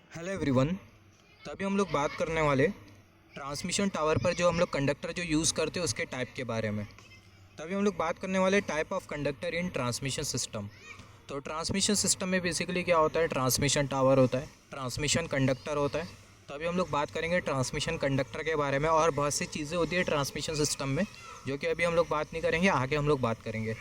Hello everyone. तो अभी हम लोग बात करने वाले ट्रांसमिशन टावर पर जो हम लोग कंडक्टर जो यूज़ करते हैं उसके टाइप के बारे में। तभी हम लोग बात करने वाले type of conductor in transmission system. तो ट्रांसमिशन सिस्टम में बेसिकली क्या होता है, ट्रांसमिशन टावर होता है, ट्रांसमिशन कंडक्टर होता है। तो अभी हम लोग बात करेंगे ट्रांसमिशन कंडक्टर के बारे में, और बहुत सी चीज़ें होती है ट्रांसमिशन सिस्टम में जो कि अभी हम लोग बात नहीं करेंगे, आगे हम लोग बात करेंगे।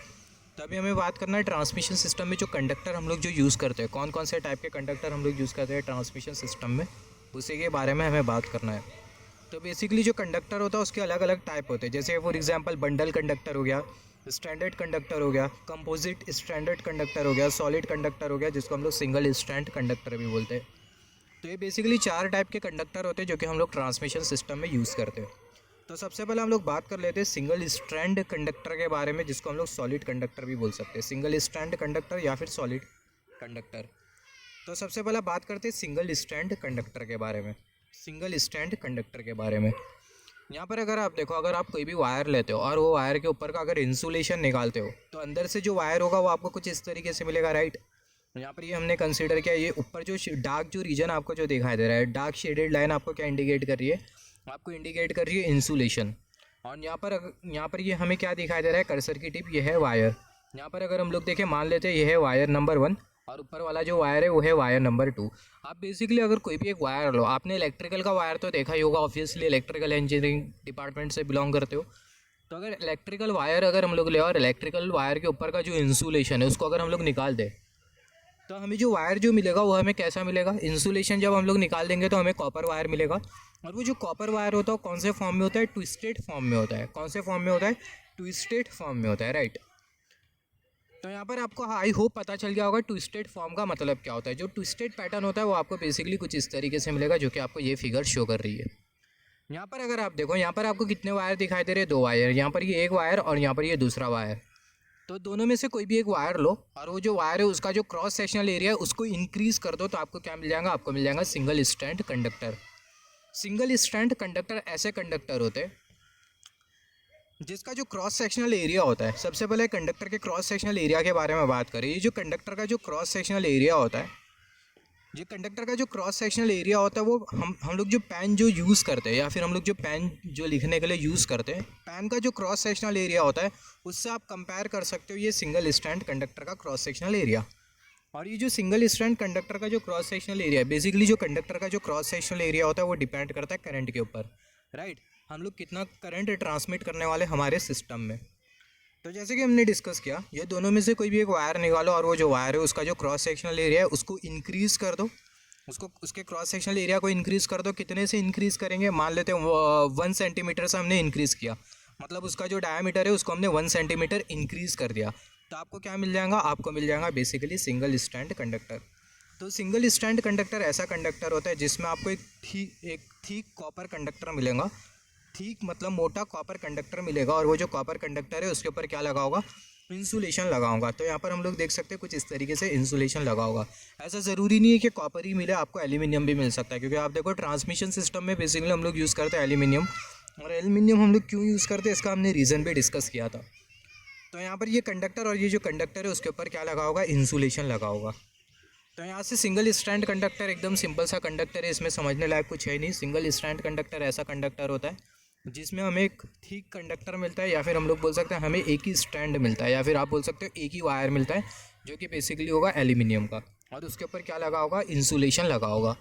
तभी हमें बात करना है ट्रांसमिशन सिस्टम में जो कंडक्टर हम लोग जो यूज़ करते हैं, कौन कौन से टाइप के कंडक्टर हम लोग यूज़ करते हैं ट्रांसमिशन सिस्टम में, उसी के बारे में हमें बात करना है। तो बेसिकली जो कंडक्टर होता है उसके अलग अलग टाइप होते हैं, जैसे फॉर एग्जांपल बंडल कंडक्टर हो गया, स्टैंडर्ड कंडक्टर हो गया, कंपोजिट स्टैंडर्ड कंडक्टर हो गया, सॉलिड कंडक्टर हो गया, जिसको हम लोग सिंगल स्ट्रैंड कंडक्टर भी बोलते हैं। तो ये बेसिकली 4 टाइप के कंडक्टर होते हैं जो कि हम लोग ट्रांसमिशन सिस्टम में यूज़ करते हैं। तो सबसे पहले हम लोग बात कर लेते हैं सिंगल स्ट्रैंड कंडक्टर के बारे में, जिसको हम लोग सॉलिड कंडक्टर भी बोल सकते हैं, सिंगल स्ट्रैंड कंडक्टर या फिर सॉलिड कंडक्टर। तो सबसे पहले बात करते हैं सिंगल स्ट्रैंड कंडक्टर के बारे में। सिंगल स्ट्रैंड कंडक्टर के बारे में यहाँ पर अगर आप देखो, अगर आप कोई भी वायर लेते हो और वो वायर के ऊपर का अगर इंसुलेशन निकालते हो तो अंदर से जो वायर होगा वो आपको कुछ इस तरीके से मिलेगा, राइट। यहाँ पर ये हमने कंसीडर किया, ये ऊपर जो डार्क जो रीजन आपको जो दिखाई दे रहा है, डार्क शेडेड लाइन आपको क्या इंडिकेट कर रही है, आपको इंडिकेट कर रही है इंसुलेशन। और यहाँ पर ये हमें क्या दिखाई दे रहा है, कर्सर की टिप, ये है वायर। यहाँ पर अगर हम लोग देखें, मान लेते हैं ये है वायर नंबर 1 और ऊपर वाला जो वायर है वो है वायर नंबर 2। आप बेसिकली अगर कोई भी एक वायर लो, आपने इलेक्ट्रिकल का वायर तो देखा ही होगा, ऑब्वियसली इलेक्ट्रिकल इंजीनियरिंग डिपार्टमेंट से बिलोंग करते हो। तो अगर इलेक्ट्रिकल वायर अगर हम लोग ले और इलेक्ट्रिकल वायर के ऊपर का जो इंसुलेशन है उसको अगर हम लोग निकाल दें तो हमें जो वायर जो मिलेगा वो हमें कैसा मिलेगा, इंसुलेशन जब हम लोग निकाल देंगे तो हमें कॉपर वायर मिलेगा। और वो जो कॉपर वायर होता है कौन से फॉर्म में होता है, ट्विस्टेड फॉर्म में होता है। कौन से फॉर्म में होता है, ट्विस्टेड फॉर्म में होता है, राइट। तो यहाँ पर आपको आई होप पता चल गया होगा ट्विस्टेड फॉर्म का मतलब क्या होता है। जो ट्विस्टेड पैटर्न होता है वो आपको बेसिकली कुछ इस तरीके से मिलेगा, जो कि आपको ये फिगर शो कर रही है। यहाँ पर अगर आप देखो, यहाँ पर आपको कितने वायर दिखाई दे रहे हैं, 2 वायर। यहाँ पर ये एक वायर और यहाँ पर ये दूसरा वायर। तो दोनों में से कोई भी एक वायर लो और वो जो वायर है उसका जो क्रॉस सेक्शनल एरिया है उसको इंक्रीज़ कर दो, तो आपको क्या मिल जाएगा, आपको मिल जाएगा single strand conductor. Single strand conductor ऐसे कंडक्टर होते हैं जिसका जो क्रॉस सेक्शनल एरिया होता है। सबसे पहले कंडक्टर के क्रॉस सेक्शनल एरिया के बारे में बात करें। ये जो कंडक्टर का जो क्रॉस सेक्शनल एरिया होता है, ये कंडक्टर का जो क्रॉस सेक्शनल एरिया होता है वो हम लोग जो पेन जो यूज़ करते हैं या फिर हम लोग जो पेन जो लिखने के लिए यूज़ करते हैं, पेन का जो क्रॉस सेक्शनल एरिया होता है उससे आप कंपेयर कर सकते हो ये सिंगल स्ट्रैंड कंडक्टर का क्रॉस सेक्शनल एरिया। और ये जो सिंगल स्ट्रैंड कंडक्टर का जो क्रॉस सेक्शनल एरिया है, बेसिकली जो कंडक्टर का जो क्रॉस सेक्शनल एरिया होता है वो डिपेंड करता है करंट के ऊपर, राइट। हम लोग कितना करंट ट्रांसमिट करने वाले हमारे सिस्टम में। तो जैसे कि हमने डिस्कस किया, ये दोनों में से कोई भी एक वायर निकालो और वो जो वायर है उसका जो क्रॉस सेक्शनल एरिया है उसको इंक्रीज़ कर दो, उसको उसके क्रॉस सेक्शनल एरिया को इंक्रीज़ कर दो। कितने से इंक्रीज़ करेंगे, मान लेते हैं 1 सेंटीमीटर से हमने इंक्रीज़ किया, मतलब उसका जो डायमीटर है उसको हमने 1 सेंटीमीटर इंक्रीज़ कर दिया। तो आपको क्या मिल जाएगा, आपको मिल जाएगा बेसिकली सिंगल स्ट्रैंड कंडक्टर। तो सिंगल स्ट्रैंड कंडक्टर ऐसा कंडक्टर होता है जिसमें आपको एक थीक कॉपर कंडक्टर मिलेगा। ठीक मतलब मोटा कॉपर कंडक्टर मिलेगा, और वो जो कॉपर कंडक्टर है उसके ऊपर क्या लगा होगा, इंसुलेशन लगा होगा। तो यहाँ पर हम लोग देख सकते हैं कुछ इस तरीके से इंसुलेशन लगा होगा। ऐसा ज़रूरी नहीं है कि कॉपर ही मिले, आपको एल्यूमिनियम भी मिल सकता है, क्योंकि आप देखो ट्रांसमिशन सिस्टम में बेसिकली हम लोग यूज़ करते हैं एल्यूमिनियम। और एल्यूमिनियम हम लोग क्यों यूज़ करते हैं इसका हमने रीज़न भी डिस्कस किया था। तो यहाँ पर ये कंडक्टर और ये जो कंडक्टर है उसके ऊपर क्या लगा होगा, इंसुलेशन लगा होगा। तो यहाँ से सिंगल स्ट्रैंड कंडक्टर एकदम सिंपल सा कंडक्टर है, इसमें समझने लायक कुछ है नहीं। सिंगल स्ट्रैंड कंडक्टर ऐसा कंडक्टर होता है जिसमें हमें एक ठीक कंडक्टर मिलता है, या फिर हम लोग बोल सकते हैं हमें एक ही स्टैंड मिलता है, या फिर आप बोल सकते हो एक ही वायर मिलता है जो कि बेसिकली होगा एल्यूमिनियम का, और उसके ऊपर क्या लगा होगा, इंसुलेशन लगा होगा।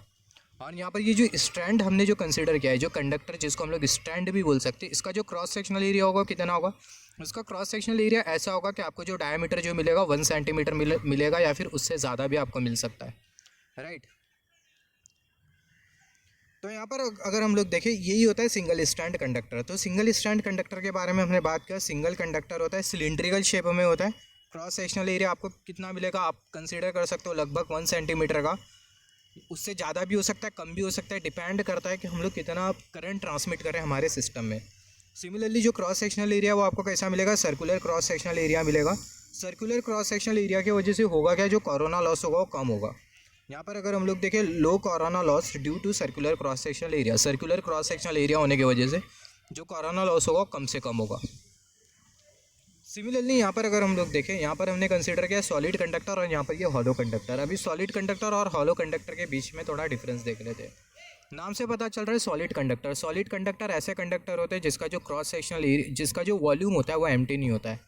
और यहाँ पर ये जो स्टैंड हमने जो कंसिडर किया है, जो कंडक्टर जिसको हम लोग स्टैंड भी बोल सकते हैं, इसका जो क्रॉस सेक्शनल एरिया होगा कितना होगा, उसका क्रॉस सेक्शनल एरिया ऐसा होगा कि आपको जो डायमीटर जो मिलेगा 1 सेंटीमीटर मिलेगा, या फिर उससे ज़्यादा भी आपको मिल सकता है, राइट। तो यहाँ पर अगर हम लोग देखें, यही होता है सिंगल स्ट्रैंड कंडक्टर। तो सिंगल स्ट्रैंड कंडक्टर के बारे में हमने बात किया। सिंगल कंडक्टर होता है, सिलिंड्रिकल शेप में होता है। क्रॉस सेक्शनल एरिया आपको कितना मिलेगा, आप कंसीडर कर सकते हो लगभग 1 सेंटीमीटर का। उससे ज़्यादा भी हो सकता है, कम भी हो सकता है, डिपेंड करता है कि हम लोग कितना करंट ट्रांसमिट करें हमारे सिस्टम में। सिमिलरली जो क्रॉस सेक्शनल एरिया वो आपको कैसा मिलेगा, सर्कुलर क्रॉस सेक्शनल एरिया मिलेगा। सर्कुलर क्रॉस सेक्शनल एरिया की वजह से होगा क्या, जो कोरोना लॉस होगा वो कम होगा। यहाँ पर अगर हम लोग देखें, low corona loss due to circular cross sectional area, circular cross sectional area होने की वजह से जो कोरोना लॉस होगा कम से कम होगा। सिमिलरली यहाँ पर अगर हम लोग देखें, यहाँ पर हमने कंसीडर किया सॉलिड कंडक्टर और यहाँ पर ये हॉलो कंडक्टर। अभी सॉलिड कंडक्टर और हॉलो कंडक्टर के बीच में थोड़ा डिफरेंस देख लेते हैं। नाम से पता चल रहा है सॉलिड कंडक्टर। सॉलिड कंडक्टर ऐसे कंडक्टर होते हैं जिसका जो क्रॉस सेक्शनल एरिया, जिसका जो वॉल्यूम होता है वो एम्प्टी नहीं होता है।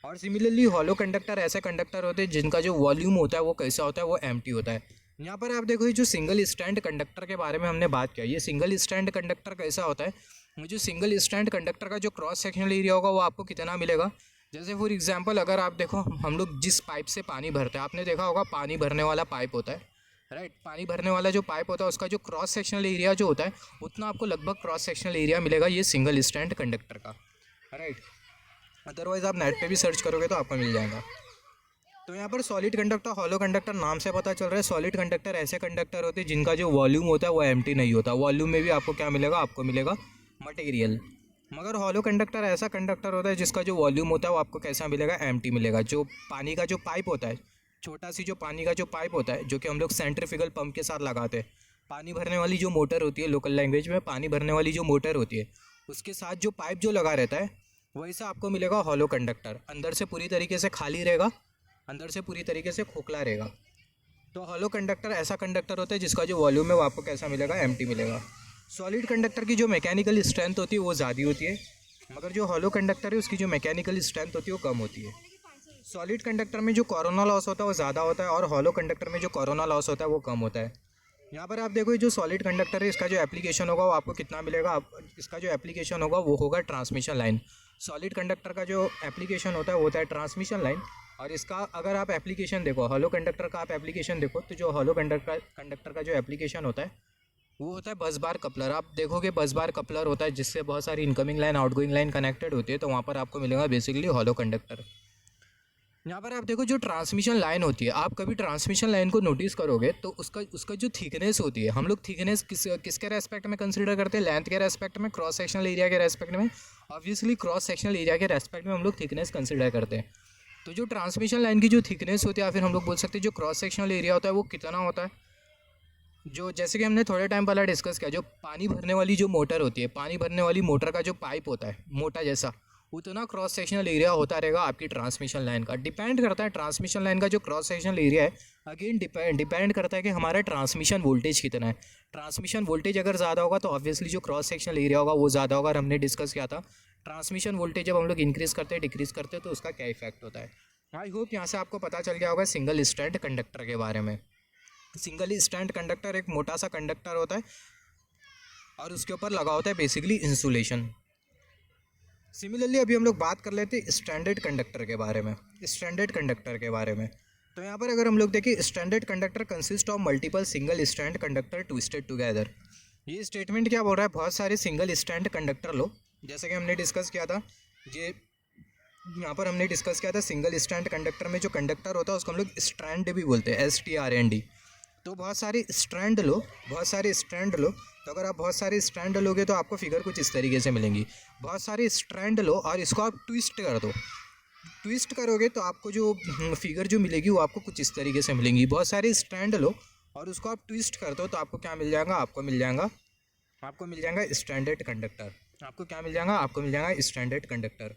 और सिमिलरली हॉलो कंडक्टर ऐसे कंडक्टर होते हैं जिनका जो वॉल्यूम होता है वो कैसा होता है, वो एम्प्टी होता है। यहाँ पर आप देखो, ये जो सिंगल स्टैंड कंडक्टर के बारे में हमने बात किया, ये सिंगल स्टैंड कंडक्टर कैसा होता है, जो सिंगल स्टैंड कंडक्टर का जो क्रॉस सेक्शनल एरिया होगा वो आपको कितना मिलेगा। जैसे फॉर एग्जांपल अगर आप देखो, हम लोग जिस पाइप से पानी भरते हैं, आपने देखा होगा पानी भरने वाला पाइप होता है, राइट। पानी भरने वाला जो पाइप होता है उसका जो क्रॉस सेक्शनल एरिया जो होता है उतना आपको लगभग क्रॉस सेक्शनल एरिया मिलेगा ये सिंगल स्टैंड कंडक्टर का, राइट। अदरवाइज़ आप नेट पे भी सर्च करोगे तो आपको मिल जाएगा। तो यहाँ पर सॉलिड कंडक्टर, हॉलो कंडक्टर, नाम से पता चल रहा है सॉलिड कंडक्टर ऐसे कंडक्टर होते हैं जिनका जो वॉल्यूम होता है वो एम्प्टी नहीं होता। वॉल्यूम में भी आपको क्या मिलेगा, आपको मिलेगा मटेरियल। मगर हॉलो कंडक्टर ऐसा कंडक्टर होता है जिसका जो वॉल्यूम होता है वो आपको कैसा मिलेगा, एम्प्टी मिलेगा। जो पानी का जो पाइप होता है, छोटा सी जो पानी का जो पाइप होता है, जो कि हम लोग सेंट्रीफ्यूगल पंप के साथ लगाते हैं, पानी भरने वाली जो मोटर होती है, लोकल लैंग्वेज में पानी भरने वाली जो मोटर होती है, उसके साथ जो पाइप जो लगा रहता है वैसा आपको मिलेगा हॉलो कंडक्टर। अंदर से पूरी तरीके से खाली रहेगा, अंदर से पूरी तरीके से खोखला रहेगा। तो हॉलो कंडक्टर ऐसा कंडक्टर होता है जिसका जो वॉल्यूम है वो आपको कैसा मिलेगा, एम्प्टी मिलेगा। सॉलिड कंडक्टर की जो मैकेनिकल स्ट्रेंथ होती है वो ज़्यादा होती है, मगर जो हॉलो कंडक्टर है उसकी जो मैकेनिकल स्ट्रेंथ होती है वो कम होती है। सॉलिड कंडक्टर में जो कोरोना लॉस होता है वो ज़्यादा होता है और हॉलो कंडक्टर में जो कोरोना लॉस होता है वो कम होता है। यहाँ पर आप देखो, ये जो सॉलिड कंडक्टर है इसका जो एप्लीकेशन होगा वो आपको कितना मिलेगा, इसका जो एप्लीकेशन होगा वो होगा ट्रांसमिशन लाइन। सॉलिड कंडक्टर का जो एप्लीकेशन होता है वो होता है ट्रांसमिशन लाइन। और इसका अगर आप एप्लीकेशन देखो, हॉलो कंडक्टर का आप एप्लीकेशन देखो, तो जो हॉलो कंडक्टर का जो एप्लीकेशन होता है वो होता है बस बार कपलर। आप देखोगे बस बार कपलर होता है जिससे बहुत सारी incoming line outgoing line connected होती है, तो वहाँ पर आपको मिलेगा बेसिकली हॉलो कंडक्टर। यहाँ पर आप देखो, जो ट्रांसमिशन लाइन होती है, आप कभी ट्रांसमिशन लाइन को नोटिस करोगे तो उसका जो थिकनेस होती है, हम लोग थिकनेस किसके रेस्पेक्ट में कंसीडर करते हैं, लेंथ के रेस्पेक्ट में, क्रॉस सेक्शनल एरिया के रेस्पेक्ट में। ऑब्वियसली क्रॉस सेक्शनल एरिया के रेस्पेक्ट में हम लोग थिकनेस कंसीडर करते हैं। तो जो ट्रांसमिशन लाइन की जो थिकनेस होती है, या फिर हम लोग बोल सकते हैं जो क्रॉस सेक्शनल एरिया होता है वो कितना होता है, जो जैसे कि हमने थोड़े टाइम पहले डिस्कस किया, जो पानी भरने वाली जो मोटर होती है, पानी भरने वाली मोटर का जो पाइप होता है मोटा जैसा, उतना क्रॉस सेक्शनल एरिया होता रहेगा आपकी ट्रांसमिशन लाइन का। डिपेंड करता है ट्रांसमिशन लाइन का जो क्रॉस सेक्शनल एरिया है, अगेन डिपेंड करता है कि हमारा ट्रांसमिशन वोल्टेज कितना है। ट्रांसमिशन वोल्टेज अगर ज़्यादा होगा तो ऑब्वियसली जो क्रॉस सेक्शनल एरिया होगा वो ज़्यादा होगा। और हमने डिस्कस किया था ट्रांसमिशन वोल्टेज जब हम लोग इंक्रीज़ करते हैं, डिक्रीज़ करते हैं, तो उसका क्या इफेक्ट होता है। आई होप यहाँ से आपको पता चल गया होगा सिंगल स्ट्रैंड कंडक्टर के बारे में। सिंगल स्ट्रैंड कंडक्टर एक मोटा सा कंडक्टर होता है और उसके ऊपर लगा होता है बेसिकली इंसुलेशन। सिमिलरली अभी हम लोग बात कर लेते हैं स्टैंडर्ड कंडक्टर के बारे में। स्टैंडर्ड कंडक्टर के बारे में तो यहाँ पर अगर हम लोग देखें, standard conductor consist of multiple single strand conductor twisted together. ये स्टेटमेंट क्या बोल रहा है, बहुत सारे सिंगल स्ट्रैंड कंडक्टर लो, जैसे कि हमने डिस्कस किया था। ये यहाँ पर हमने डिस्कस किया था सिंगल स्ट्रैंड कंडक्टर में जो कंडक्टर होता है उसको हम लोग स्ट्रैंड भी बोलते हैं, STRND। तो बहुत सारे स्ट्रैंड लो, बहुत सारे स्ट्रैंड लो। तो अगर आप बहुत सारे स्ट्रैंड लोगे तो आपको फिगर कुछ इस तरीके से मिलेंगी। बहुत सारे स्ट्रैंड लो और इसको आप ट्विस्ट कर दो, ट्विस्ट करोगे तो आपको जो फिगर जो मिलेगी वो आपको कुछ इस तरीके से मिलेंगी। बहुत सारे स्ट्रैंड लो और उसको आप ट्विस्ट कर दो तो आपको क्या मिल जाएगा, आपको मिल जाएगा स्टैंडर्ड कंडक्टर। आपको क्या मिल जाएगा, आपको मिल जाएगा स्टैंडर्ड कंडक्टर।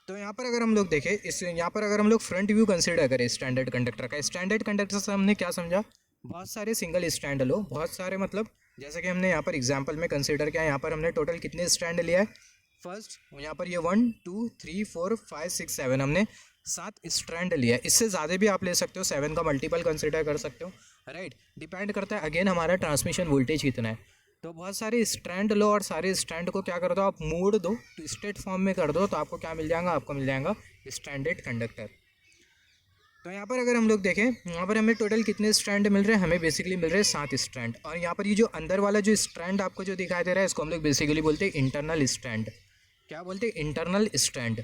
तो यहाँ पर अगर हम लोग देखें, यहाँ पर अगर हम लोग फ्रंट व्यू कंसीडर करें स्टैंडर्ड कंडक्टर का, स्टैंडर्ड कंडक्टर से हमने क्या समझा, बहुत सारे सिंगल स्ट्रैंड लो, बहुत सारे मतलब जैसे कि हमने यहाँ पर एग्जांपल में कंसीडर किया। यहाँ पर हमने टोटल कितने स्ट्रैंड लिया है, फर्स्ट यहाँ पर ये 1 2 3 4 5 6 7 हमने 7 स्ट्रैंड लिया है। इससे ज़्यादा भी आप ले सकते हो, 7 का मल्टीपल कंसीडर कर सकते हो, राइट। डिपेंड करता है अगेन हमारा ट्रांसमिशन वोल्टेज कितना है। तो बहुत सारे स्ट्रैंड लो और सारे स्ट्रैंड को क्या कर दो, आप मोड़ दो, ट्विस्टेड फॉर्म में कर दो, तो आपको क्या मिल जाएगा, आपको मिल जाएगा स्टैंडर्ड कंडक्टर। तो यहाँ पर अगर हम लोग देखें, यहाँ पर हमें टोटल कितने स्ट्रैंड मिल रहे हैं, हमें बेसिकली मिल रहे हैं 7 स्ट्रैंड। और यहाँ पर ये जो अंदर वाला जो स्ट्रैंड आपको जो दिखाई दे रहा है इसको हम लोग बेसिकली बोलते हैं इंटरनल स्ट्रैंड। क्या बोलते हैं, इंटरनल स्ट्रैंड।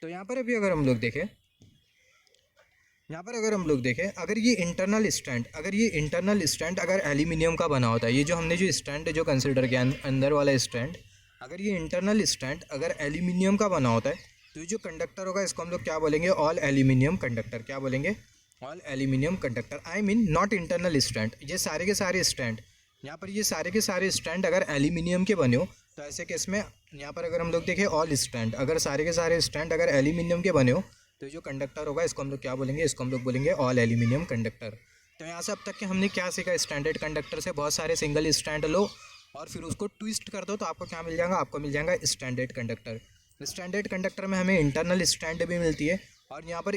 तो यहाँ पर अभी अगर हम लोग देखें, अगर ये इंटरनल स्टैंड अगर एल्यूमिनियम का बना होता है, ये जो हमने जो स्टैंड जो कंसिडर किया अंदर वाला स्टैंड, अगर ये इंटरनल स्टैंड अगर एल्यूमिनियम का बना होता है तो ये जो कंडक्टर होगा इसको हम लोग क्या बोलेंगे, ऑल एल्यूमिनियम कंडक्टर। क्या बोलेंगे, all aluminium conductor. I mean not internal stand. ये सारे के सारे स्टैंड, यहाँ पर ये सारे के सारे स्टैंड अगर एल्यूमिनियम के बने हो तो ऐसे केस में यहाँ पर अगर हम लोग देखें ऑल स्टैंड, अगर सारे के सारे स्टैंड अगर एल्यूमिनियम के बने हो तो जो कंडक्टर होगा इसको हम लोग क्या बोलेंगे, इसको हम लोग बोलेंगे ऑल एल्यूमिनियम कंडक्टर। तो यहाँ से अब तक के हमने क्या सीखा, स्टैंडर्ड कंडक्टर से बहुत सारे सिंगल स्टैंड लो और फिर उसको ट्विस्ट कर दो तो आपको क्या मिल जाएगा, आपको मिल जाएगा स्टैंडर्ड कंडक्टर। स्टैंडर्ड कंडक्टर में हमें इंटरनल स्टैंड भी मिलती है और यहाँ पर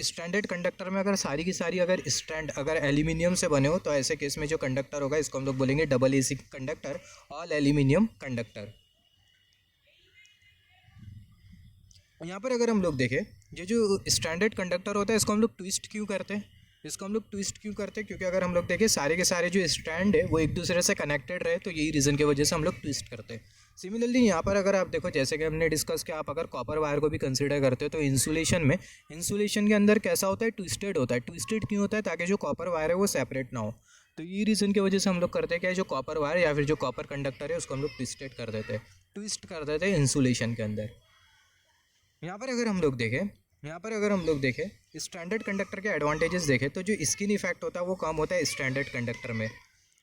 स्टैंडर्ड कंडक्टर में अगर सारी की सारी अगर स्टैंड अगर एल्यूमिनियम से बने हो तो ऐसे केस में जो कंडक्टर होगा इसको हम लोग बोलेंगे double AC conductor, all aluminium conductor. यहाँ पर अगर हम लोग देखें ये जो स्टैंडर्ड कंडक्टर होता है इसको हम लोग ट्विस्ट क्यों करते हैं, इसको हम लोग ट्विस्ट क्यों करते हैं, क्योंकि अगर हम लोग देखें सारे के सारे जो स्टैंड है वो एक दूसरे से कनेक्टेड रहे तो यही रीज़न की वजह से हम लोग ट्विस्ट करते हैं। सिमिलरली यहाँ पर अगर आप देखो जैसे कि हमने डिस्कस किया, आप अगर कॉपर वायर को भी कंसीडर करते हो तो इंसुलेशन के अंदर कैसा होता है, ट्विस्टेड होता है। ट्विस्टेड क्यों होता है, ताकि जो कॉपर वायर है वो सेपरेट ना हो। तो ये रीज़न की वजह से हम लोग करते हैं क्या, जो कॉपर वायर या फिर जो कॉपर कंडक्टर है उसको हम लोग ट्विस्टेड कर देते हैं, ट्विस्ट कर देते हैं इंसुलेशन के अंदर। यहाँ पर अगर हम लोग देखें स्टैंडर्ड कंडक्टर के एडवांटेजेस देखें तो जो स्किन इफेक्ट होता है वो कम होता है स्टैंडर्ड कंडक्टर में,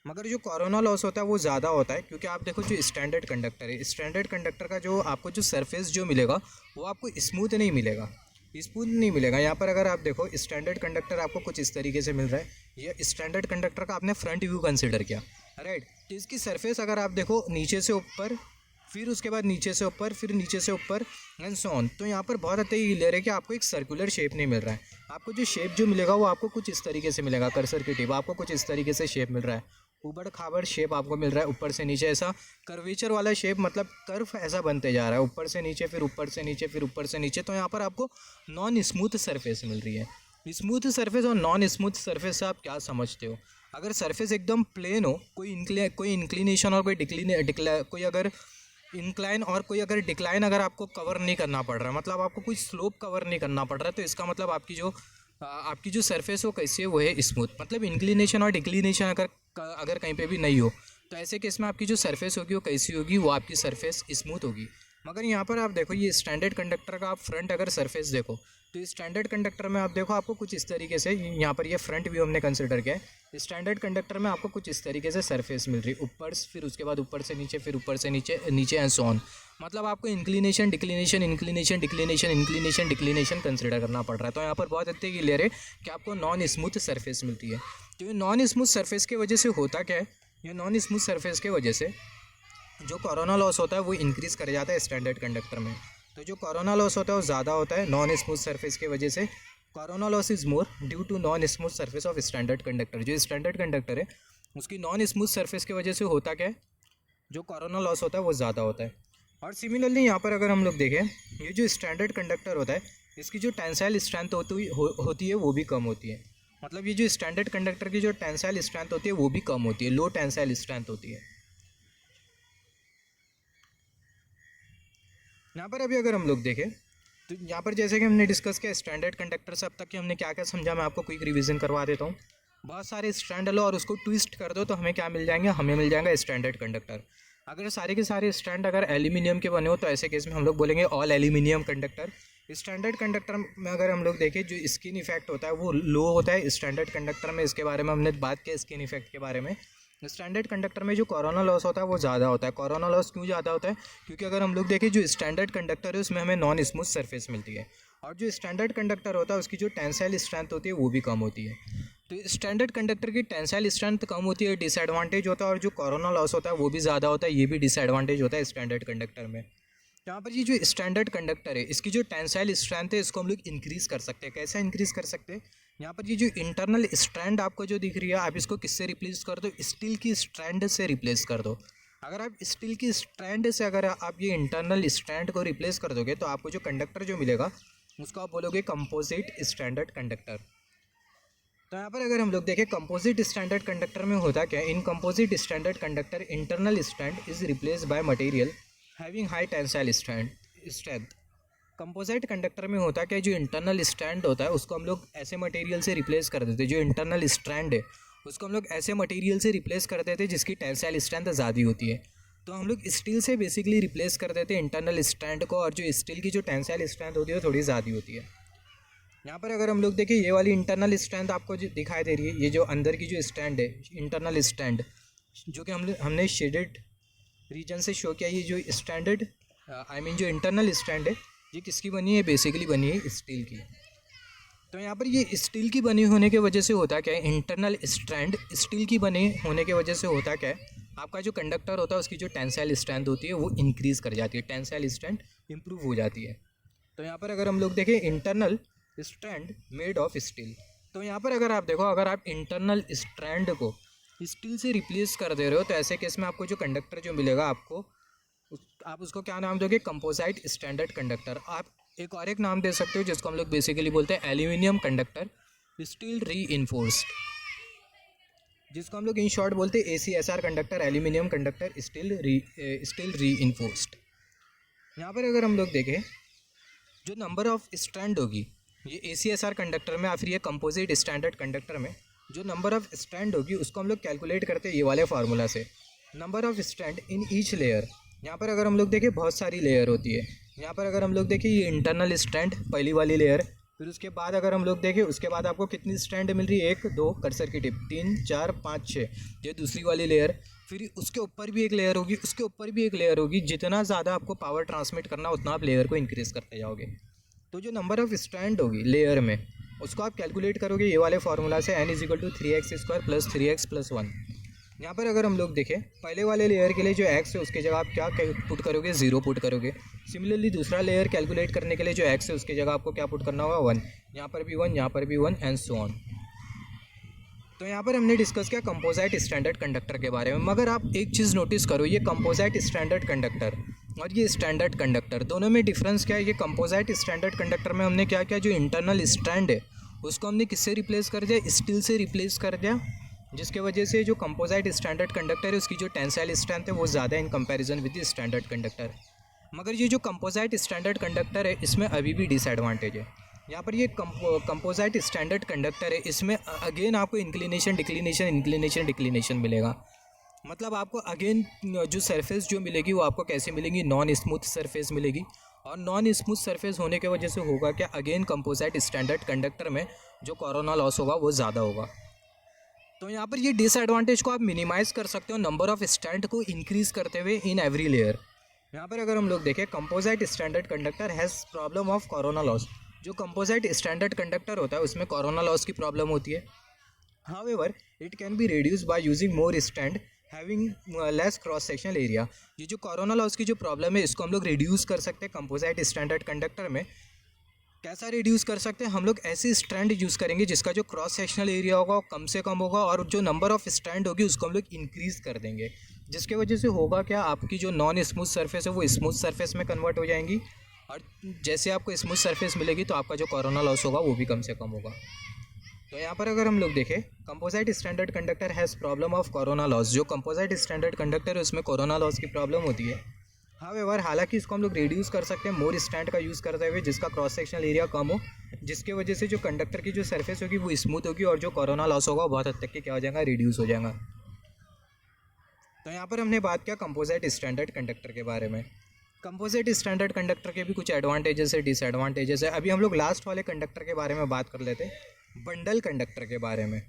मगर जो कोरोना लॉस होता है वो ज़्यादा होता है। क्योंकि आप देखो जो स्टैंडर्ड कंडक्टर है, स्टैंडर्ड कंडक्टर का जो आपको जो सरफेस जो मिलेगा वो आपको स्मूथ नहीं मिलेगा। यहाँ पर अगर आप देखो स्टैंडर्ड कंडक्टर आपको कुछ इस तरीके से मिल रहा है, ये स्टैंडर्ड कंडक्टर का आपने फ्रंट व्यू कंसिडर किया, राइट। तो इसकी सरफेस अगर आप देखो नीचे से ऊपर, फिर उसके बाद नीचे से ऊपर, फिर नीचे से ऊपर एंड सो ऑन, तो यहाँ पर बहुत हद तक ये क्लियर है कि आपको एक सर्कुलर शेप नहीं मिल रहा है। आपको जो शेप जो मिलेगा वो आपको कुछ इस तरीके से मिलेगा, कर्सर की टिप आपको कुछ इस तरीके से शेप मिल रहा है, ऊबड़ खाबड़ शेप आपको मिल रहा है, ऊपर से नीचे ऐसा कर्वेचर वाला शेप, मतलब कर्व ऐसा बनते जा रहा है, ऊपर से नीचे, फिर ऊपर से नीचे, फिर ऊपर से नीचे। तो यहाँ पर आपको नॉन स्मूथ सरफेस मिल रही है। स्मूथ सरफेस और नॉन स्मूथ सरफेस से आप क्या समझते हो, अगर सरफेस एकदम प्लेन हो, कोई इंक्लिनेशन और कोई अगर इंक्लाइन और कोई अगर डिक्लाइन अगर आपको कवर नहीं करना पड़ रहा है, मतलब आपको कोई स्लोप कवर नहीं करना पड़ रहा है, तो इसका मतलब आपकी जो सरफेस हो कैसी है वो है स्मूथ। मतलब इंक्लिनेशन और डिक्लिनेशन अगर कहीं पे भी नहीं हो तो ऐसे केस में आपकी जो सरफेस होगी वो कैसी होगी, वो आपकी सरफेस स्मूथ होगी। मगर यहाँ पर आप देखो ये स्टैंडर्ड कंडक्टर का आप फ्रंट अगर सरफेस देखो तो स्टैंडर्ड कंडक्टर में आप देखो आपको कुछ इस तरीके से, यहाँ पर ये फ्रंट व्यू हमने कंसिडर किया है, स्टैंडर्ड कंडक्टर में आपको कुछ इस तरीके से सरफेस मिल रही है, ऊपर फिर उसके बाद ऊपर से नीचे, फिर ऊपर से नीचे, नीचे एंड सो ऑन। मतलब आपको इंक्लिनेशन डिक्लिनेशन कंसिडर करना पड़ रहा है। तो यहाँ पर बहुत अच्छे क्लियर है कि आपको नॉन स्मूथ सरफेस मिलती है। तो ये नॉन स्मूथ सरफेस की वजह से होता क्या है, ये नॉन स्मूथ सरफेस की वजह से जो कोरोना लॉस होता है वो इंक्रीज़ कर जाता है स्टैंडर्ड कंडक्टर में। तो जो कोरोना लॉस होता है वो ज़्यादा होता है नॉन स्मूथ सरफेस की वजह से। Corona loss is more due to non smooth surface of standard conductor. जो स्टैंडर्ड कंडक्टर है उसकी नॉन स्मूथ सरफेस की वजह से होता क्या है, जो कोरोना लॉस होता है वो ज़्यादा होता है। और सिमिलरली यहाँ पर अगर हम लोग देखें, ये जो स्टैंडर्ड कंडक्टर होता है इसकी जो टेंसाइल स्ट्रेंथ होती है वो भी कम होती है। मतलब ये जो स्टैंडर्ड कंडक्टर की जो टेंसाइल स्ट्रेंथ होती है वो भी कम होती है, लो टेंसाइल स्ट्रेंथ होती है। यहाँ पर अभी अगर हम लोग देखें तो यहाँ पर जैसे कि हमने डिस्कस किया स्टैंडर्ड कंडक्टर से अब तक कि हमने क्या क्या समझा, मैं आपको क्विक रिवीजन करवा देता हूँ। बहुत सारे स्ट्रैंड लो और उसको ट्विस्ट कर दो तो हमें क्या मिल जाएंगे, हमें मिल जाएगा स्टैंडर्ड कंडक्टर। अगर सारे के सारे स्टैंड अगर एल्यूमिनियम के बने हो तो ऐसे केस में हम लोग बोलेंगे all aluminium conductor. Standard conductor में अगर हम लोग देखें जो स्किन इफेक्ट होता है वो लो होता है स्टैंडर्ड कंडक्टर में, इसके बारे में हमने बात की स्किन इफेक्ट के बारे में। स्टैंडर्ड कंडक्टर में जो कोरोना लॉस होता है वो ज़्यादा होता है। कोरोना लॉस क्यों ज़्यादा होता है, क्योंकि अगर हम लोग देखें जो स्टैंडर्ड कंडक्टर है उसमें हमें नॉन स्मूथ सरफेस मिलती है और जो स्टैंडर्ड कंडक्टर होता है उसकी जो टेंसाइल स्ट्रेंथ होती है वो भी कम होती है। तो स्टैंडर्ड कंडक्टर की टेंसाइल स्ट्रेंथ कम होती है, डिसएडवांटेज होता है, और जो कोरोना लॉस होता है वो भी ज़्यादा होता है, ये भी डिसएडवांटेज होता है स्टैंडर्ड कंडक्टर में। यहाँ पर ये जो स्टैंडर्ड कंडक्टर है इसकी जो टेंसाइल स्ट्रेंथ है इसको हम लोग इंक्रीज़ कर सकते हैं। कैसे इंक्रीज़ कर सकते हैं, यहाँ पर ये जो इंटरनल स्ट्रैंड आपको जो दिख रही है आप इसको किससे रिप्लेस कर दो, स्टील की स्ट्रैंड से रिप्लेस कर दो। अगर आप स्टील की स्ट्रैंड से अगर आप ये इंटरनल स्ट्रैंड को रिप्लेस कर दोगे तो आपको जो कंडक्टर जो मिलेगा उसको आप बोलोगे कंपोजिट स्टैंडर्ड कंडक्टर। तो यहाँ पर अगर हम लोग देखें कंपोजिट स्टैंडर्ड कंडक्टर में होता क्या है, इन composite standard conductor internal strand is replace by material having high tensile strength. Composite conductor में होता क्या है, जो इंटरनल स्ट्रैंड होता है उसको हम लोग ऐसे मटेरियल से रिप्लेस कर देते हैं, जो इंटरनल स्ट्रैंड है उसको हम लोग ऐसे मटेरियल से रिप्लेस कर देते हैं जिसकी टेंसाइल स्ट्रेंथ ज़्यादा होती है। तो हम लोग स्टील से बेसिकली रिप्लेस कर देते हैं इंटरनल स्ट्रैंड को, और जो स्टील की जो टेंसाइल स्ट्रेंथ होती है वो थोड़ी ज़्यादा होती है। यहाँ पर अगर हम लोग देखें ये वाली इंटरनल स्ट्रेंथ आपको जो दिखाई दे रही है, ये जो अंदर की जो स्टैंड है इंटरनल स्ट्रैंड जो कि हमने शेडेड रीजन से शो किया। ये जो स्टैंडर्ड जो इंटरनल स्टैंड है ये किसकी बनी है, बेसिकली बनी है स्टील की। तो यहाँ पर ये स्टील की बनी होने की वजह से होता क्या है, इंटरनल स्ट्रैंड स्टील की बने होने की वजह से होता क्या है, आपका जो कंडक्टर होता है उसकी जो टेंसाइल स्ट्रेंथ होती है वो इंक्रीज़ कर जाती है, टेंसाइल स्ट्रेंथ इंप्रूव हो जाती है। तो यहाँ पर अगर हम लोग देखें internal strand made of steel, तो यहाँ पर अगर आप देखो, अगर आप इंटरनल स्ट्रैंड को स्टील से रिप्लेस कर दे रहे हो तो ऐसे केस में आपको जो कंडक्टर जो मिलेगा आपको आप उसको क्या नाम दोगे, कंपोजिट स्टैंडर्ड कंडक्टर। आप एक और एक नाम दे सकते हो जिसको हम लोग बेसिकली बोलते हैं एल्यूमिनियम कंडक्टर स्टील री इन्फोर्स्ड, जिसको हम लोग इन शॉर्ट बोलते हैं ACSR conductor, aluminium conductor steel री इन्फोर्स्ड। यहाँ पर अगर हम लोग देखें जो नंबर ऑफ स्ट्रैंड होगी ये ACSR कंडक्टर में या फिर ये कंपोजिट स्टैंडर्ड कंडक्टर में जो नंबर ऑफ स्ट्रैंड होगी उसको हम लोग कैलकुलेट करते हैं ये वाले फार्मूला से, number of strand in each layer. यहाँ पर अगर हम लोग देखें बहुत सारी लेयर होती है। यहाँ पर अगर हम लोग देखें ये इंटरनल स्ट्रैंड पहली वाली लेयर, फिर उसके बाद अगर हम लोग देखें उसके बाद आपको कितनी स्ट्रैंड मिल रही है, 1 2 कर्सर की टिप, 3 4 5 6, ये दूसरी वाली लेयर। फिर उसके ऊपर भी एक लेयर होगी, उसके ऊपर भी एक लेयर होगी। जितना ज़्यादा आपको पावर ट्रांसमिट करना उतना आप लेयर को इंक्रीज़ करते जाओगे। तो जो नंबर ऑफ स्ट्रैंड होगी लेयर में उसको आप कैलकुलेट करोगे ये वाले फार्मूला से, n = 3x² + 3x + 1। यहाँ पर अगर हम लोग देखें पहले वाले लेयर के लिए जो x है उसकी जगह आप क्या पुट करोगे, 0 पुट करोगे। सिमिलरली दूसरा लेयर कैलकुलेट करने के लिए जो x है उसकी जगह आपको क्या पुट करना होगा, 1। यहाँ पर भी 1, यहाँ पर भी 1 एंड सो ऑन। तो यहाँ पर हमने डिस्कस किया कंपोजिट स्टैंडर्ड कंडक्टर के बारे में। मगर आप एक चीज़ नोटिस करो, ये कंपोजिट स्टैंडर्ड कंडक्टर और ये स्टैंडर्ड कंडक्टर दोनों में डिफरेंस क्या है। ये कंपोजिट स्टैंडर्ड कंडक्टर में हमने क्या किया, जो इंटरनल स्ट्रैंड है उसको हमने किससे रिप्लेस कर दिया, स्टील से रिप्लेस कर दिया, जिसके वजह से जो कंपोजिट स्टैंडर्ड कंडक्टर है उसकी जो टेंसाइल स्ट्रेंथ है वो ज़्यादा in comparison with the standard conductor. मगर ये जो कंपोजिट स्टैंडर्ड कंडक्टर है इसमें अभी भी डिसएडवांटेज है। यहाँ पर ये कंपोजिट स्टैंडर्ड कंडक्टर है, इसमें अगेन आपको इंक्लिनेशन डिक्लिनेशन मिलेगा। मतलब आपको अगेन जो सरफेस जो मिलेगी वो आपको कैसे मिलेगी, नॉन स्मूथ सरफेस मिलेगी। और नॉन स्मूथ सरफेस होने की वजह से होगा क्या, अगेन कंपोजिट स्टैंडर्ड कंडक्टर में जो कोरोना लॉस होगा वो ज़्यादा होगा। तो यहाँ पर ये डिसएडवांटेज को आप मिनिमाइज़ कर सकते हो नंबर ऑफ स्ट्रैंड को इंक्रीज़ करते हुए इन एवरी लेयर। यहाँ पर अगर हम लोग देखें composite standard conductor has problem of corona loss. जो कंपोजिट स्टैंडर्ड कंडक्टर होता है उसमें कोरोना लॉस की प्रॉब्लम होती है। However it can be reduce by using more strand having less cross sectional area. ये जो कोरोना लॉस की जो प्रॉब्लम है इसको हम लोग रिड्यूस कर सकते हैं कंपोजिट स्टैंडर्ड कंडक्टर में। कैसा रिड्यूस कर सकते हैं, हम लोग ऐसी स्ट्रैंड यूज़ करेंगे जिसका जो क्रॉस सेक्शनल एरिया होगा वो कम से कम होगा और जो नंबर ऑफ स्ट्रैंड होगी उसको हम लोग इंक्रीज़ कर देंगे, जिसके वजह से होगा क्या, आपकी जो नॉन स्मूथ सरफेस है वो स्मूथ सरफेस में कन्वर्ट हो जाएंगी। और जैसे आपको स्मूथ सरफेस मिलेगी तो आपका जो कोरोना लॉस होगा वो भी कम से कम होगा। तो यहाँ पर अगर हम लोग देखें composite standard conductor has problem of corona loss. जो कंपोजिट स्टैंडर्ड कंडक्टर है उसमें कोरोना लॉस की प्रॉब्लम होती है। हाउएवर हालांकि इसको हम लोग रिड्यूस कर सकते हैं मोर स्ट्रैंड का यूज़ करते हुए, जिसका क्रॉस सेक्शनल एरिया कम हो, जिसके वजह से जो कंडक्टर की जो सरफेस होगी वो स्मूथ होगी और जो कोरोना लॉस होगा बहुत हद तक के क्या हो जाएगा, रिड्यूस हो जाएगा। तो यहाँ पर हमने बात किया कंपोजिट स्टैंडर्ड कंडक्टर के बारे में। कंपोजिट स्टैंडर्ड कंडक्टर के भी कुछ एडवांटेजेस है, डिसएडवांटेजेस है। अभी हम लोग लास्ट वाले कंडक्टर के बारे में बात कर लेते हैं, बंडल कंडक्टर के बारे में।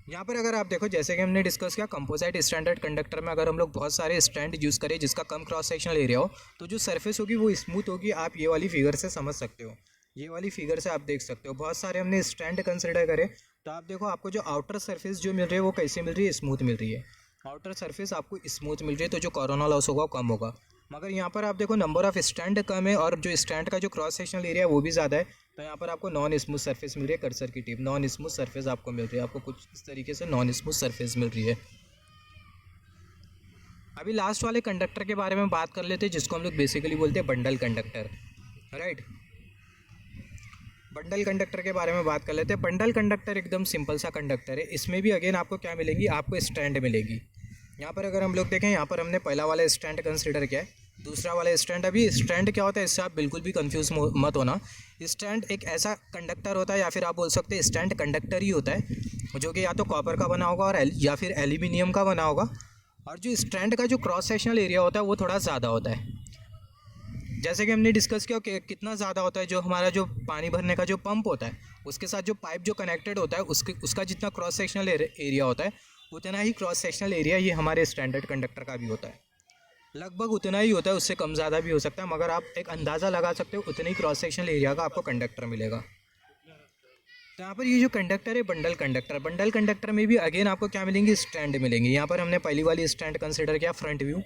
यहाँ पर अगर आप देखो जैसे कि हमने डिस्कस किया कंपोजिट स्टैंडर्ड कंडक्टर में अगर हम लोग बहुत सारे स्ट्रैंड यूज़ करें जिसका कम क्रॉस सेक्शनल एरिया हो तो जो सरफेस होगी वो स्मूथ होगी। आप ये वाली फिगर से समझ सकते हो, ये वाली फिगर से आप देख सकते हो। बहुत सारे हमने स्ट्रैंड कंसिडर करें तो आप देखो आपको जो आउटर सरफेस जो मिल रही है वो कैसे मिल रही है, स्मूथ मिल रही है। आउटर सरफेस आपको स्मूथ मिल रही है तो जो कोरोना लॉस होगा कम होगा। मगर यहाँ पर आप देखो नंबर ऑफ स्ट्रैंड कम है और जो स्ट्रैंड का जो क्रॉस सेक्शनल एरिया है वो भी ज़्यादा है। तो यहाँ पर आपको नॉन स्मूथ सरफेस मिल रही है, कर्सर की टिप नॉन स्मूथ सरफेस आपको मिल रही है, आपको कुछ इस तरीके से नॉन स्मूथ सरफेस मिल रही है। अभी लास्ट वाले कंडक्टर के बारे में बात कर लेते हैं जिसको हम लोग बेसिकली बोलते हैं bundle conductor, right. Bundle conductor के बारे में बात कर लेते हैं। बंडल कंडक्टर एकदम सिंपल सा कंडक्टर है। इसमें भी अगेन आपको क्या मिलेंगी, आपको स्ट्रैंड मिलेगी। यहाँ पर अगर हम लोग देखें यहाँ पर हमने पहला वाला स्ट्रैंड कंसिडर किया है, दूसरा वाला स्ट्रैंड। अभी स्ट्रैंड क्या होता है इससे आप बिल्कुल भी कंफ्यूज मत होना। स्ट्रैंड एक ऐसा कंडक्टर होता है या फिर आप बोल सकते हैं स्ट्रैंड कंडक्टर ही होता है जो कि या तो कॉपर का बना होगा और या फिर एल्यूमिनियम का बना होगा। और जो स्ट्रैंड का जो क्रॉस सेक्शनल एरिया होता है वो थोड़ा ज़्यादा होता है। जैसे कि हमने डिस्कस किया कि कितना ज़्यादा होता है, जो हमारा जो पानी भरने का जो पंप होता है उसके साथ जो पाइप जो कनेक्टेड होता है उसका जितना क्रॉस सेक्शनल एरिया होता है उतना ही क्रॉस सेक्शनल एरिया ये हमारे स्टैंडर्ड कंडक्टर का भी होता है। लगभग उतना ही होता है, उससे कम ज़्यादा भी हो सकता है, मगर आप एक अंदाज़ा लगा सकते हो उतने ही क्रॉस सेक्शनल एरिया का आपको कंडक्टर मिलेगा। तो यहाँ पर ये जो कंडक्टर है बंडल कंडक्टर में भी अगेन आपको क्या मिलेंगे, स्टैंड मिलेंगे। यहाँ पर हमने पहली वाली स्टैंड कंसिडर किया फ्रंट व्यू,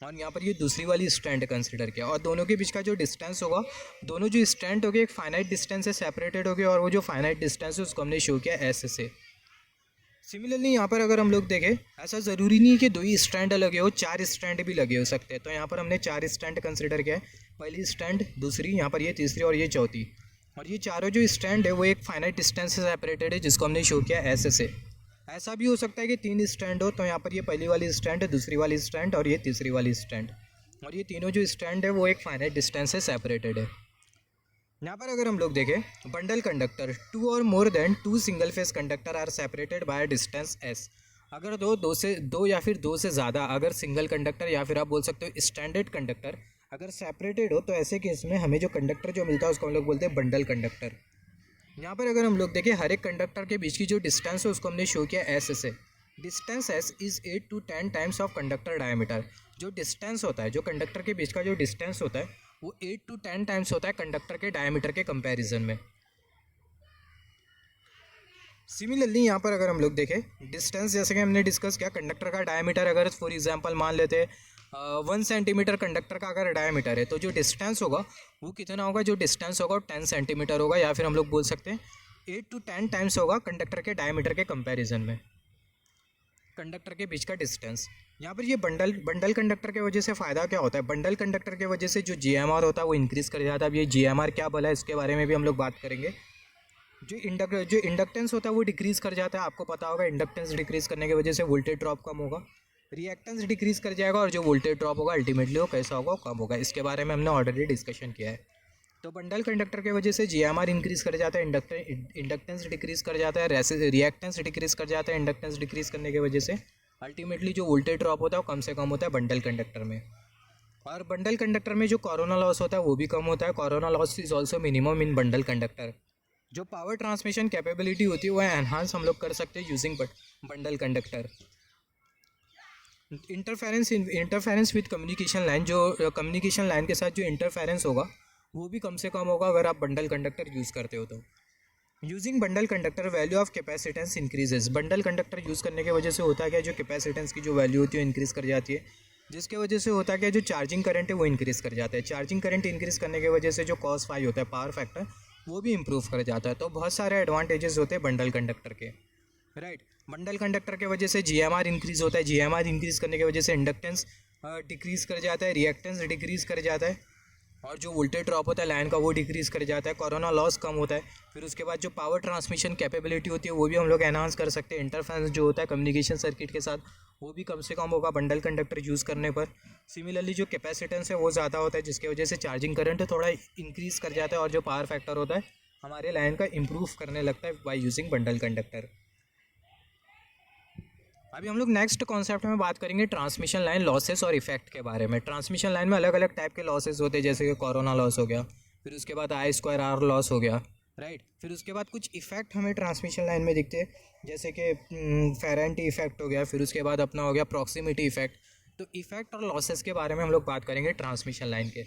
और यहाँ पर ये दूसरी वाली स्टैंड कंसिडर किया, और दोनों के बीच का जो डिस्टेंस होगा, दोनों जो स्टैंड हो गए एक फाइनाइट डिस्टेंस से सेपरेटेड हो गए, और वो जो फाइनाइट डिस्टेंस है उसको हमने शो किया एस से। सिमिलरली यहाँ पर अगर हम लोग देखें, ऐसा ज़रूरी नहीं है कि 2 ही स्टैंड लगे हो, 4 स्टैंड भी लगे हो सकते हैं। तो यहाँ पर हमने 4 स्टैंड कंसिडर किया है, पहली स्टैंड, दूसरी, यहाँ पर ये तीसरी और ये चौथी, और ये चारों जो स्टैंड है वो एक फाइनाइट डिस्टेंस से सेपरेटेड है, जिसको हमने शो किया एस से। ऐसा भी हो सकता है कि 3 स्टैंड हो, तो यहाँ पर ये पहली वाली स्टैंड है, दूसरी वाली स्टैंड और ये तीसरी वाली स्टैंड, और ये तीनों जो स्टैंड है वो एक फाइनाइट डिस्टेंस से सेपरेटेड है। यहाँ पर अगर हम लोग देखें बंडल कंडक्टर, 2 और more than 2 single phase conductor are separated by distance S. अगर दो या फिर 2 से ज़्यादा अगर सिंगल कंडक्टर या फिर आप बोल सकते हो स्टैंडर्ड कंडक्टर अगर सेपरेटेड हो, तो ऐसे केस में हमें जो कंडक्टर जो मिलता है उसको हम लोग बोलते हैं बंडल कंडक्टर। यहाँ पर अगर हम लोग देखें हर एक कंडक्टर के बीच की जो डिस्टेंस है उसको हमने शो किया एस से। Distance S is 8 to 10 times of conductor diameter. जो डिस्टेंस होता है, जो कंडक्टर के बीच का जो डिस्टेंस होता है वो 8 to 10 टाइम्स होता है कंडक्टर के डायमीटर के कंपैरिजन में। सिमिलरली यहाँ पर अगर हम लोग देखें डिस्टेंस, जैसे कि हमने डिस्कस किया, कंडक्टर का डायमीटर अगर फॉर एग्जांपल मान लेते हैं 1 सेंटीमीटर कंडक्टर का अगर डायमीटर है, तो जो डिस्टेंस होगा वो कितना होगा, जो डिस्टेंस होगा वो 10 सेंटीमीटर होगा, या फिर हम लोग बोल सकते हैं 8 to 10 टाइम्स होगा कंडक्टर के डायमीटर के कंपैरिजन में कंडक्टर के बीच का डिस्टेंस। यहाँ पर ये बंडल कंडक्टर की वजह से फ़ायदा क्या होता है, बंडल कंडक्टर की वजह से जो GMR होता है वो इंक्रीज़ कर जाता है। अब ये GMR क्या बोला है इसके बारे में भी हम लोग बात करेंगे। जो इंडक्टेंस होता है वो डिक्रीज़ कर जाता है, आपको पता होगा इंडक्टेंस डिक्रीज़ करने की वजह से वोल्टेज ड्रॉप कम होगा, रिएक्टेंस डिक्रीज़ कर जाएगा, और जो वोल्टेज ड्रॉप होगा अल्टीमेटली वो कैसा होगा, कम होगा। इसके बारे में हमने ऑलरेडी डिस्कशन किया है। तो बंडल कंडक्टर की वजह से GMR इंक्रीज़ कर जाता है, इंडक्टेंस डिक्रीज़ कर जाता है, रिएक्टेंस डिक्रीज़ कर जाता है। इंडक्टेंस डिक्रीज़ करने की वजह से अल्टीमेटली जो वोल्टेज ड्रॉप होता है वो कम से कम होता है बंडल कंडक्टर में। और बंडल कंडक्टर में जो कोरोना लॉस होता है वो भी कम होता है। Corona loss is also minimum in bundle conductor. जो पावर ट्रांसमिशन कैपेबिलिटी होती है वो एनहांस हम लोग कर सकते हैं using bundle conductor. Interference with communication line, जो कम्युनिकेशन लाइन के साथ जो इंटरफेरेंस होगा वो भी कम से कम होगा अगर आप बंडल कंडक्टर यूज़ करते हो तो। Using bundle conductor value of capacitance increases. Bundle conductor use करने की वजह से होता है क्या, जो कैपेसिटेंस की जो वैल्यू होती है इंक्रीज़ कर जाती है, जिसके वजह से होता है क्या, जो चार्जिंग करंट है वो इंक्रीज़ कर जाता है। चार्जिंग करंट इंक्रीज़ करने की वजह से जो cos फाई होता है पावर फैक्टर वो भी इंप्रूव कर जाता है। तो बहुत सारे एडवांटेजेस होते हैं बंडल कंडक्टर के, राइट। बंडल कंडक्टर के वजह से GMR इंक्रीज़ होता है, GMR इंक्रीज़ करने की वजह से इंडक्टेंस डिक्रीज़ कर जाता है, रिएक्टेंस डिक्रीज़ कर जाता है, और जो वोल्टेज ड्रॉप होता है लाइन का वो डिक्रीज़ कर जाता है, कोरोना लॉस कम होता है। फिर उसके बाद जो पावर ट्रांसमिशन कैपेबिलिटी होती है वो भी हम लोग एनहांस कर सकते हैं। इंटरफेरेंस जो होता है कम्युनिकेशन सर्किट के साथ वो भी कम से कम होगा बंडल कंडक्टर यूज़ करने पर। सिमिलरली जो कैपेसिटेंस है वो ज़्यादा होता है, जिसकी वजह से चार्जिंग करंट थोड़ा इंक्रीज़ कर जाता है, और जो पावर फैक्टर होता है हमारे लाइन का इम्प्रूव करने लगता है बाय यूजिंग बंडल कंडक्टर। अभी हम लोग नेक्स्ट कॉन्सेप्ट में बात करेंगे ट्रांसमिशन लाइन लॉसेस और इफेक्ट के बारे में। ट्रांसमिशन लाइन में अलग अलग टाइप के लॉसेस होते हैं, जैसे कि कोरोना लॉस हो गया, फिर उसके बाद I²R लॉस हो गया, राइट। फिर उसके बाद कुछ इफेक्ट हमें ट्रांसमिशन लाइन में दिखते हैं, जैसे कि फेरेंटी इफेक्ट हो गया, फिर उसके बाद अपना हो गया प्रॉक्सिमिटी इफेक्ट। तो इफेक्ट और लॉसेस के बारे में हम लोग बात करेंगे ट्रांसमिशन लाइन के।